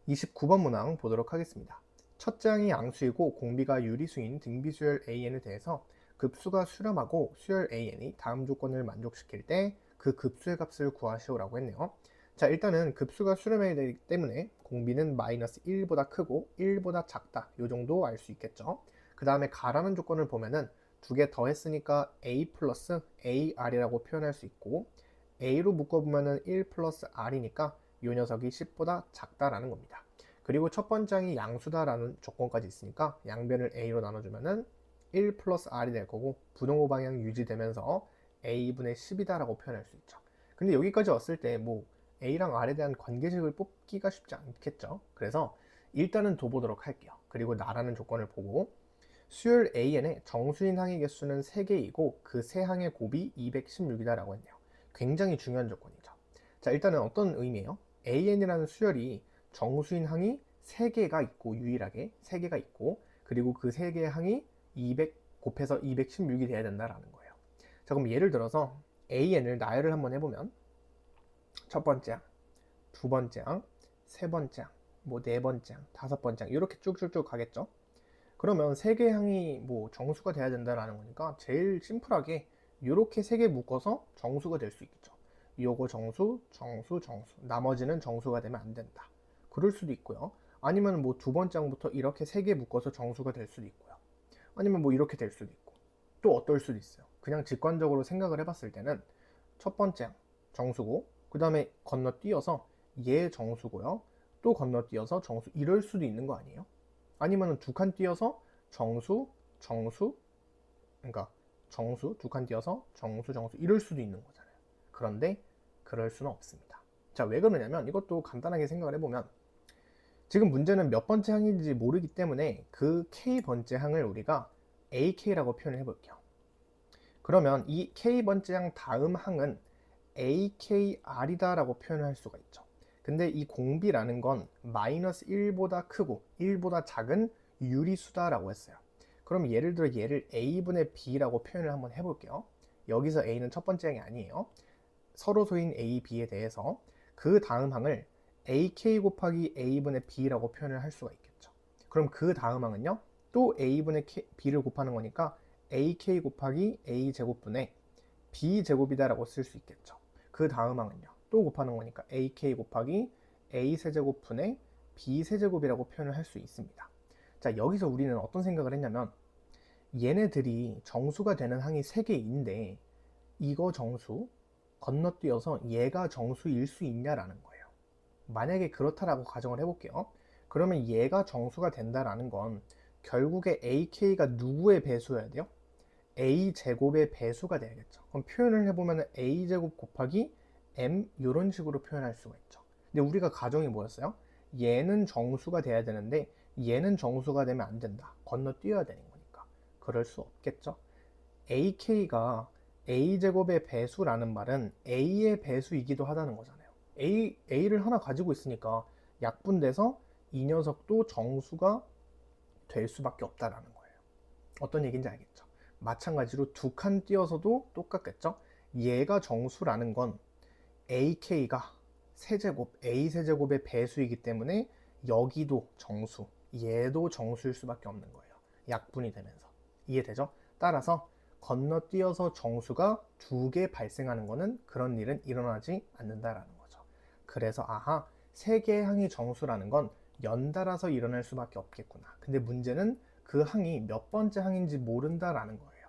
29번 문항 보도록 하겠습니다. 첫 장이 양수이고 공비가 유리수인 등비수열 AN에 대해서 급수가 수렴하고 수열 AN이 다음 조건을 만족시킬 때 그 급수의 값을 구하시오라고 했네요. 자, 일단은 급수가 수렴해야 되기 때문에 공비는 마이너스 1보다 크고 1보다 작다, 요 정도 알 수 있겠죠. 그 다음에 가라는 조건을 보면은 두 개 더했으니까 A 플러스 AR이라고 표현할 수 있고, A로 묶어보면은 1 플러스 R이니까 이 녀석이 10보다 작다라는 겁니다. 그리고 첫 번째 항이 양수다라는 조건까지 있으니까 양변을 A로 나눠주면은 1 플러스 R이 될 거고, 분홍호 방향 유지되면서 A분의 10이다라고 표현할 수 있죠. 근데 여기까지 왔을 때 뭐 A랑 R에 대한 관계식을 뽑기가 쉽지 않겠죠. 그래서 일단은 둬보도록 할게요. 그리고 나라는 조건을 보고, 수열 AN의 정수인 항의 개수는 3개이고 그 세 항의 곱이 216이다라고 했네요. 굉장히 중요한 조건이죠. 자, 일단은 어떤 의미예요? AN이라는 수열이 정수인 항이 3개가 있고, 유일하게 3개가 있고, 그리고 그 3개의 항이 200 곱해서 216이 돼야 된다라는 거예요. 자, 그럼 예를 들어서 AN을 나열을 한번 해보면, 첫 번째 항, 두 번째 항, 세 번째 항, 뭐 네 번째 항, 다섯 번째 항, 이렇게 쭉쭉쭉 가겠죠. 그러면 세 개의 항이 뭐 정수가 돼야 된다라는 거니까 제일 심플하게 이렇게 세 개 묶어서 정수가 될 수 있겠죠. 요거 정수, 정수, 정수. 나머지는 정수가 되면 안 된다. 그럴 수도 있고요. 아니면 뭐 두 번째 항부터 이렇게 세 개 묶어서 정수가 될 수도 있고요. 아니면 뭐 이렇게 될 수도 있고. 또 어떨 수도 있어요. 그냥 직관적으로 생각을 해봤을 때는 첫 번째 항 정수고, 그 다음에 건너뛰어서 얘 정수고요. 또 건너뛰어서 정수, 이럴 수도 있는 거 아니에요? 아니면 두 칸 띄어서 정수, 정수, 그러니까 정수 두 칸 띄어서 정수, 정수 이럴 수도 있는 거잖아요. 그런데 그럴 수는 없습니다. 자, 왜 그러냐면 이것도 간단하게 생각을 해보면, 지금 문제는 몇 번째 항인지 모르기 때문에 그 K번째 항을 우리가 AK라고 표현을 해볼게요. 그러면 이 K번째 항 다음 항은 AKR이다라고 표현을 할 수가 있죠. 근데 이 공비라는 건 마이너스 1보다 크고 1보다 작은 유리수다라고 했어요. 그럼 예를 들어 얘를 A분의 B라고 표현을 한번 해볼게요. 여기서 A는 첫 번째 항이 아니에요. 서로소인 A, B에 대해서 그 다음 항을 AK 곱하기 A분의 B라고 표현을 할 수가 있겠죠. 그럼 그 다음 항은요, 또 A분의 B를 곱하는 거니까 AK 곱하기 A 제곱분의 B 제곱이다라고 쓸 수 있겠죠. 그 다음 항은요, 또 곱하는 거니까 AK 곱하기 A 세제곱분의 B 세제곱이라고 표현을 할 수 있습니다. 자, 여기서 우리는 어떤 생각을 했냐면, 얘네들이 정수가 되는 항이 3개인데 이거 정수 건너뛰어서 얘가 정수일 수 있냐라는 거예요. 만약에 그렇다라고 가정을 해볼게요. 그러면 얘가 정수가 된다라는 건 결국에 AK가 누구의 배수여야 돼요? A제곱의 배수가 돼야겠죠. 그럼 표현을 해보면 A제곱 곱하기 M 이런 식으로 표현할 수가 있죠. 근데 우리가 가정이 뭐였어요? 얘는 정수가 돼야 되는데 얘는 정수가 되면 안 된다. 건너뛰어야 되는 거니까. 그럴 수 없겠죠. AK가 A제곱의 배수라는 말은 A의 배수이기도 하다는 거잖아요. A를 하나 가지고 있으니까 약분돼서 이 녀석도 정수가 될 수밖에 없다라는 거예요. 어떤 얘기인지 알겠죠? 마찬가지로 두 칸 띄어서도 똑같겠죠? 얘가 정수라는 건 AK가 세제곱, A 세제곱의 배수이기 때문에 여기도 정수, 얘도 정수일 수밖에 없는 거예요. 약분이 되면서. 이해되죠? 따라서 건너뛰어서 정수가 두 개 발생하는 거는 그런 일은 일어나지 않는다라는 거죠. 그래서 아하, 세 개의 항이 정수라는 건 연달아서 일어날 수밖에 없겠구나. 근데 문제는 그 항이 몇 번째 항인지 모른다라는 거예요.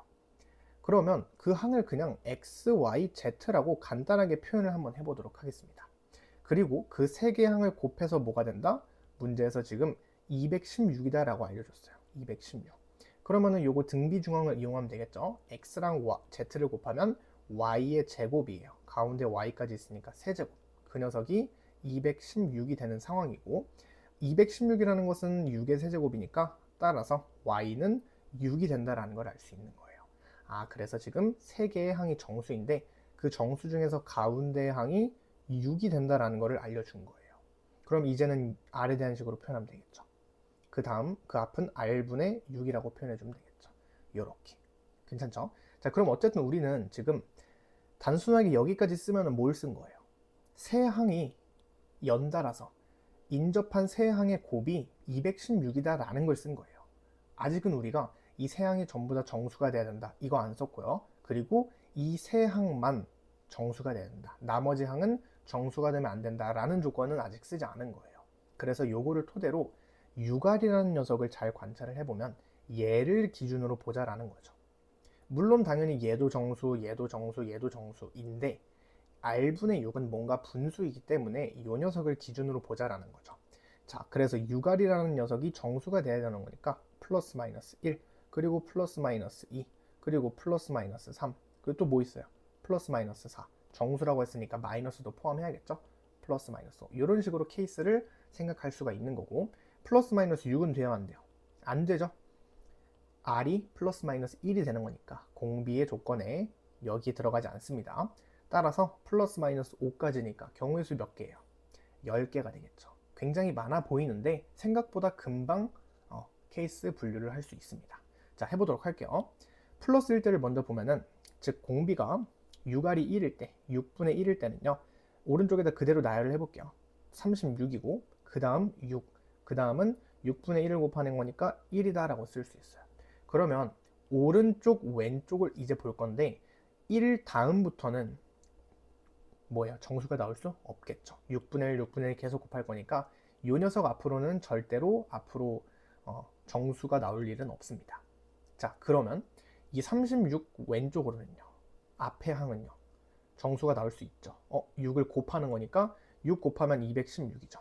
그러면 그 항을 그냥 x, y, z라고 간단하게 표현을 한번 해보도록 하겠습니다. 그리고 그 세 개의 항을 곱해서 뭐가 된다? 문제에서 지금 216이다 라고 알려줬어요. 216. 그러면은 요거 등비중앙을 이용하면 되겠죠. x랑 z를 곱하면 y의 제곱이에요. 가운데 y까지 있으니까 세제곱. 그 녀석이 216이 되는 상황이고, 216이라는 것은 6의 세제곱이니까 따라서 y는 6이 된다라는 걸 알 수 있는 거예요. 아, 그래서 지금 세 개의 항이 정수인데 그 정수 중에서 가운데의 항이 6이 된다라는 것을 알려준 거예요. 그럼 이제는 R에 대한 식으로 표현하면 되겠죠. 그 다음 그 앞은 R분의 6이라고 표현해주면 되겠죠. 요렇게. 괜찮죠? 자, 그럼 어쨌든 우리는 지금 단순하게 여기까지 쓰면 뭘 쓴 거예요? 세 항이 연달아서 인접한 세 항의 곱이 216이다 라는 걸 쓴 거예요. 아직은 우리가 이 세 항이 전부 다 정수가 돼야 된다, 이거 안 썼고요. 그리고 이 세 항만 정수가 돼야 된다, 나머지 항은 정수가 되면 안 된다 라는 조건은 아직 쓰지 않은 거예요. 그래서 요거를 토대로 유갈이라는 녀석을 잘 관찰을 해보면 얘를 기준으로 보자라는 거죠. 물론 당연히 얘도 정수, 얘도 정수, 얘도 정수인데 r분의 6은 뭔가 분수이기 때문에 이 녀석을 기준으로 보자라는 거죠. 자, 그래서 유갈이라는 녀석이 정수가 돼야 되는 거니까 플러스 마이너스 1, 그리고 플러스 마이너스 2, 그리고 플러스 마이너스 3, 그리고 또 뭐 있어요? 플러스 마이너스 4. 정수라고 했으니까 마이너스도 포함해야겠죠? 플러스 마이너스 5. 이런 식으로 케이스를 생각할 수가 있는 거고, 플러스 마이너스 6은 돼야 안 돼요? 안 되죠? r이 플러스 마이너스 1이 되는 거니까 공비의 조건에 여기 들어가지 않습니다. 따라서 플러스 마이너스 5까지니까 경우의 수 몇 개예요? 10개가 되겠죠. 굉장히 많아 보이는데 생각보다 금방 케이스 분류를 할 수 있습니다. 자, 해보도록 할게요. 플러스 1대를 먼저 보면은, 즉 공비가 유갈이 1일 때, 6분의 1일 때는요, 오른쪽에다 그대로 나열을 해볼게요. 36이고 그 다음 6, 그 다음은 6분의 1을 곱하는 거니까 1이다 라고 쓸 수 있어요. 그러면 오른쪽 왼쪽을 이제 볼 건데 1 다음부터는 뭐예요? 정수가 나올 수 없겠죠. 6분의 1, 6분의 1 계속 곱할 거니까 이 녀석 앞으로는 절대로 앞으로 정수가 나올 일은 없습니다. 자, 그러면 이 36 왼쪽으로는요, 앞에 항은요, 정수가 나올 수 있죠. 6을 곱하는 거니까 6 곱하면 216이죠.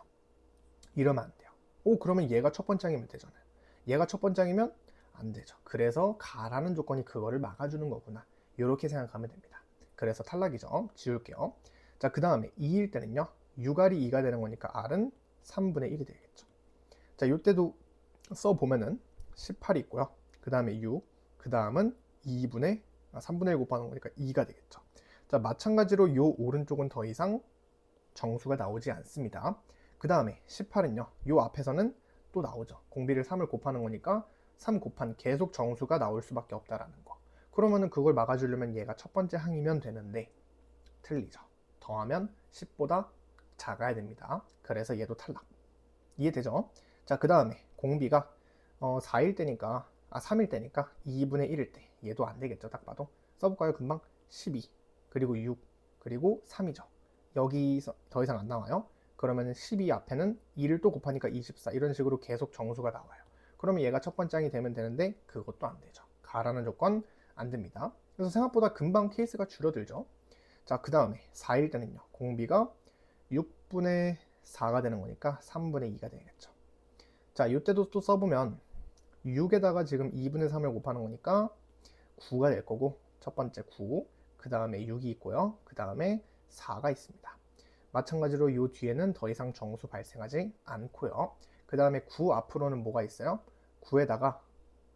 이러면 안 돼요. 그러면 얘가 첫 번째 항이면 되잖아요. 얘가 첫 번째 항이면 안 되죠. 그래서 가라는 조건이 그거를 막아주는 거구나, 이렇게 생각하면 됩니다. 그래서 탈락이죠. 지울게요. 자, 그 다음에 2일 때는요, 유갈이 2가 되는 거니까 r은 3분의 1이 되겠죠. 자, 이때도 써보면은 18이 있고요. 그 다음에 6, 그 다음은 3분의 1 곱하는 거니까 2가 되겠죠. 자, 마찬가지로 요 오른쪽은 더 이상 정수가 나오지 않습니다. 그 다음에 18은요, 요 앞에서는 또 나오죠. 공비를 3을 곱하는 거니까 3 곱한 계속 정수가 나올 수밖에 없다라는 거. 그러면은 그걸 막아주려면 얘가 첫 번째 항이면 되는데 틀리죠. 더하면 10보다 작아야 됩니다. 그래서 얘도 탈락. 이해되죠? 자, 그 다음에 공비가 4일 때니까 3일 때니까 2분의 1일 때 얘도 안 되겠죠. 딱 봐도. 써볼까요? 금방 12, 그리고 6, 그리고 3이죠. 여기서 더 이상 안 나와요. 그러면 12 앞에는 2를 또 곱하니까 24, 이런 식으로 계속 정수가 나와요. 그러면 얘가 첫 번째 항이 되면 되는데 그것도 안 되죠. 가라는 조건 안 됩니다. 그래서 생각보다 금방 케이스가 줄어들죠. 자, 그 다음에 4일 때는요, 공비가 6분의 4가 되는 거니까 3분의 2가 되겠죠. 자, 이때도 또 써보면 6에다가 지금 2분의 3을 곱하는 거니까 9가 될 거고, 첫 번째 9, 그 다음에 6이 있고요, 그 다음에 4가 있습니다. 마찬가지로 이 뒤에는 더 이상 정수 발생하지 않고요. 그 다음에 9 앞으로는 뭐가 있어요? 9에다가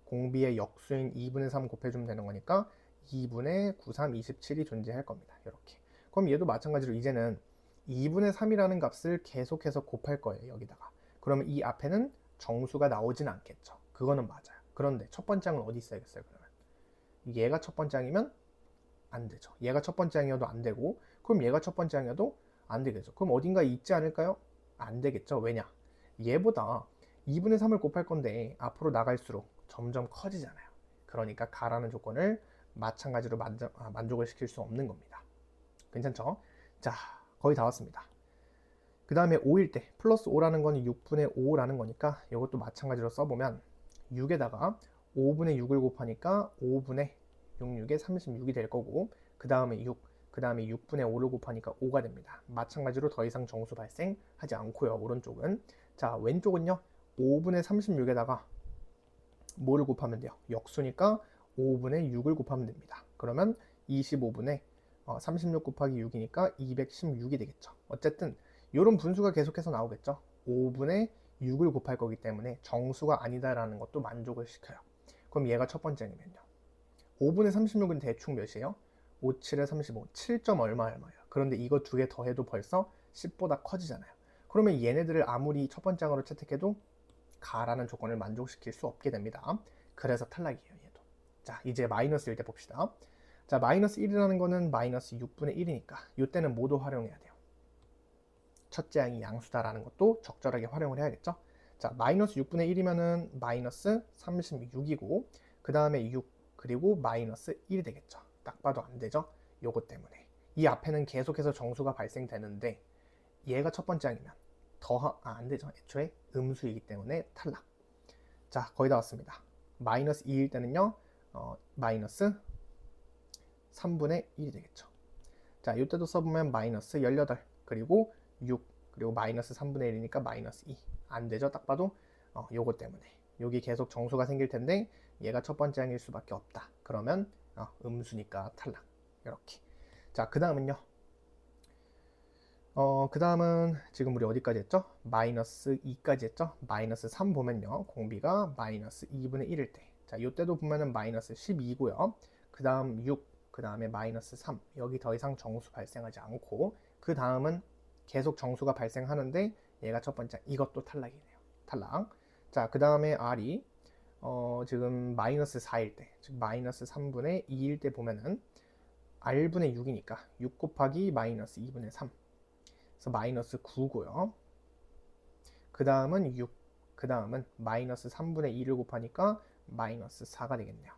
공비의 역수인 2분의 3 곱해주면 되는 거니까 2분의 9, 3, 27이 존재할 겁니다. 이렇게. 그럼 얘도 마찬가지로 이제는 2분의 3이라는 값을 계속해서 곱할 거예요. 여기다가. 그러면 이 앞에는 정수가 나오진 않겠죠. 그거는 맞아요. 그런데 첫 번째 항은 어디 있어야겠어요? 그러면 얘가 첫 번째 항이면 안 되죠. 얘가 첫 번째 항이어도 안 되고, 그럼 얘가 첫 번째 항이어도 안 되겠죠. 그럼 어딘가 있지 않을까요? 안 되겠죠. 왜냐? 얘보다 2분의 3을 곱할 건데 앞으로 나갈수록 점점 커지잖아요. 그러니까 가라는 조건을 마찬가지로 만족을 시킬 수 없는 겁니다. 괜찮죠? 자, 거의 다 왔습니다. 그 다음에 5일 때 플러스 5라는 건 6분의 5라는 거니까 이것도 마찬가지로 써보면 6에다가 5분의 6을 곱하니까 5분의 66에 36이 될 거고, 그 다음에 6, 그 다음에 6분의 5를 곱하니까 5가 됩니다. 마찬가지로 더 이상 정수 발생하지 않고요. 오른쪽은. 자, 왼쪽은요, 5분의 36에다가 뭐를 곱하면 돼요? 역수니까 5분의 6을 곱하면 됩니다. 그러면 25분의 36 곱하기 6이니까 216이 되겠죠. 어쨌든 이런 분수가 계속해서 나오겠죠. 5분의 6을 곱할 거기 때문에 정수가 아니다라는 것도 만족을 시켜요. 그럼 얘가 첫 번째이면요, 5분의 36은 대충 몇이에요? 5, 7에 35, 7점 얼마예요? 그런데 이거 두 개 더해도 벌써 10보다 커지잖아요. 그러면 얘네들을 아무리 첫 번째 항으로 채택해도 가라는 조건을 만족시킬 수 없게 됩니다. 그래서 탈락이에요, 얘도. 자, 이제 마이너스 1 때 봅시다. 자, 마이너스 1이라는 거는 마이너스 6분의 1이니까 이때는 뭐도 활용해야 돼요? 첫째 항이 양수다라는 것도 적절하게 활용을 해야겠죠. 자, 마이너스 6분의 1이면은 마이너스 36이고, 그 다음에 6, 그리고 마이너스 1이 되겠죠. 딱 봐도 안 되죠? 요것 때문에. 이 앞에는 계속해서 정수가 발생되는데, 얘가 첫 번째 항이면 안 되죠. 애초에 음수이기 때문에 탈락. 자, 거의 다 왔습니다. 마이너스 2일 때는요, 마이너스 3분의 1이 되겠죠. 자, 이때도 써보면 마이너스 18, 그리고 6, 그리고 마이너스 3분의 1이니까 마이너스 2. 안 되죠? 딱 봐도 요거 때문에. 여기 계속 정수가 생길 텐데 얘가 첫 번째 항일 수밖에 없다. 그러면 음수니까 탈락. 이렇게. 자, 그 다음은요. 그 다음은 지금 우리 어디까지 했죠? 마이너스 2까지 했죠? 마이너스 3 보면요. 공비가 마이너스 2분의 1일 때. 자, 이때도 보면은 마이너스 12고요. 그 다음 6, 그 다음에 마이너스 3. 여기 더 이상 정수 발생하지 않고, 그 다음은 계속 정수가 발생하는데 얘가 첫 번째, 이것도 탈락이네요. 탈락. 자, 그 다음에 R이 지금 마이너스 4일 때, 즉 마이너스 3분의 2일 때 보면은 R분의 6이니까 6 곱하기 마이너스 2분의 3. 그래서 마이너스 9고요. 그 다음은 6, 그 다음은 마이너스 3분의 2를 곱하니까 마이너스 4가 되겠네요.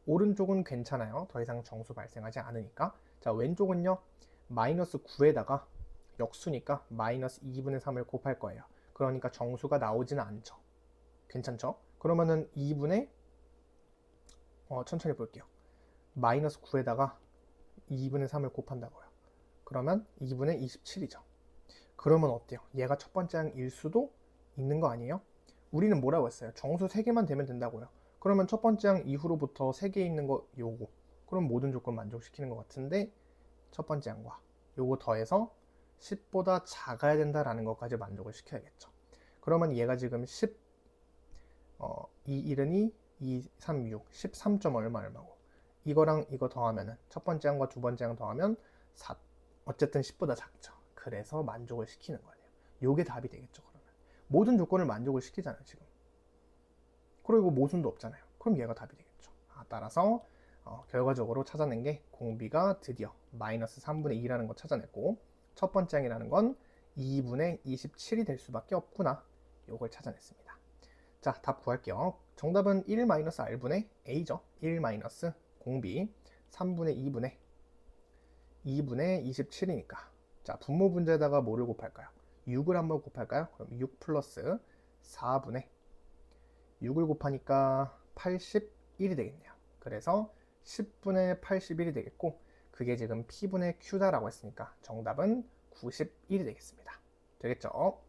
오른쪽은 괜찮아요. 더 이상 정수 발생하지 않으니까. 자, 왼쪽은요. 마이너스 9에다가 역수니까 마이너스 2분의 3을 곱할 거예요. 그러니까 정수가 나오지는 않죠. 괜찮죠? 그러면은 2분의 천천히 볼게요. 마이너스 9에다가 2분의 3을 곱한다고요. 그러면 2분의 27이죠. 그러면 어때요? 얘가 첫 번째 항일 수도 있는 거 아니에요? 우리는 뭐라고 했어요? 정수 3개만 되면 된다고요. 그러면 첫 번째 항 이후로부터 3개 있는 거 요거. 그럼 모든 조건 만족시키는 것 같은데 첫 번째 항과 요거 더해서 10보다 작아야 된다라는 것까지 만족을 시켜야겠죠. 그러면 얘가 지금 10, 2, 1은 2, 3, 6, 13점 얼마고 이거랑 이거 더하면은 첫 번째 항과 두 번째 항 더하면 4. 어쨌든 10보다 작죠. 그래서 만족을 시키는 거예요. 요게 답이 되겠죠. 그러면 모든 조건을 만족을 시키잖아요. 지금. 그리고 모순도 없잖아요. 그럼 얘가 답이 되겠죠. 따라서 결과적으로 찾아낸 게 공비가 드디어 마이너스 3분의 2라는 거 찾아냈고, 첫 번째 항이라는 건 2분의 27이 될 수밖에 없구나. 요걸 찾아냈습니다. 자, 답 구할게요. 정답은 1-r분의 a죠. 1 마이너스 공비 3분의 2분의 27이니까. 자, 분모 분자에다가 뭐를 곱할까요? 6을 한번 곱할까요? 그럼 6 플러스 4분의 6을 곱하니까 81이 되겠네요. 그래서 10분의 81이 되겠고, 그게 지금 P분의 Q다라고 했으니까 정답은 91이 되겠습니다. 되겠죠?